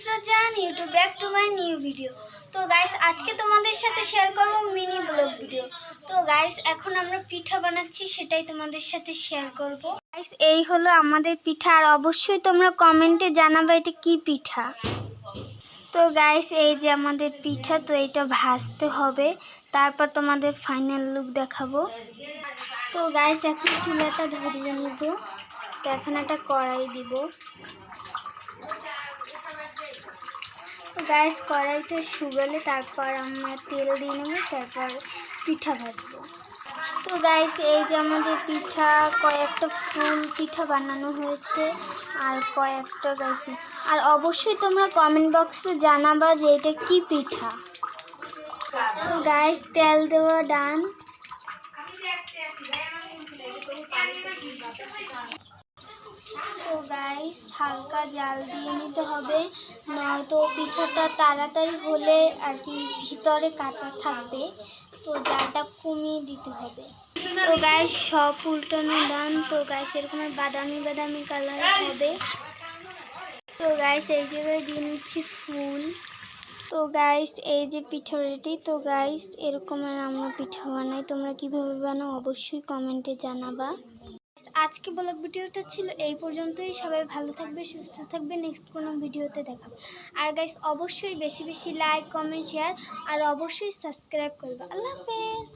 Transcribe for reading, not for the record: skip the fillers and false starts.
Nusrat Jahan YouTube back to my new video. তো guys আজকে তোমাদের সাথে শেয়ার করব মিনি ব্লগ ভিডিও। তো গাইস এখন আমরা পিঠা বানাচ্ছি, সেটাই তোমাদের সাথে শেয়ার করব। গাইস এই হলো আমাদের পিঠা, আর অবশ্যই তোমরা কমেন্টে জানাবে এটা কি পিঠা। তো গাইস এই যে আমাদের পিঠা, তো এটা ভাজতে হবে, তারপর তোমাদের ফাইনাল লুক দেখাবো। তো গাইস এখন চুলাটা ধরিয়ে নিব, তো এখন একটা কড়াই দিব। গাইস কড়াইটা শুকালে তারপর আমরা তেল দিয়ে নেব, তারপর পিঠা ভাজবো। তো গাইস এই যে আমাদের পিঠা, কয়েকটা ফুল পিঠা বানানো হয়েছে আর কয়েকটা গাইস, আর অবশ্যই তোমরা কমেন্ট বক্সে জানাবা যে এটা কি পিঠা। তো গাইস তেল দেওয়া ডান। তো গাইস হালকা জাল দিয়ে নিতে হবে, নয়তো পিঠাটা তাড়াতাড়ি হলে আর কি ভিতরে কাঁচা থাকবে, তো জালটা কমিয়ে দিতে হবে। তো গাইস সব উল্টানো ডান। তো গাইস এরকম বাদামি বাদামি কালার হবে। তো গাইস এই জায়গায় দিয়ে নিচ্ছি ফুল। তো গাইস এই যে পিঠা রেডি। তো গাইস এরকমের আমরা পিঠা বানাই, তোমরা কিভাবে বানাও অবশ্যই কমেন্টে জানাবা। আজকে ব্লগ ভিডিওটা ছিল এই পর্যন্তই। সবাই ভালো থাকবে, সুস্থ থাকবে, নেক্সট কোনো ভিডিওতে দেখাবে। আর গাইস অবশ্যই বেশি বেশি লাইক, কমেন্ট, শেয়ার আর অবশ্যই সাবস্ক্রাইব করবে। আল্লাহ হাফেজ।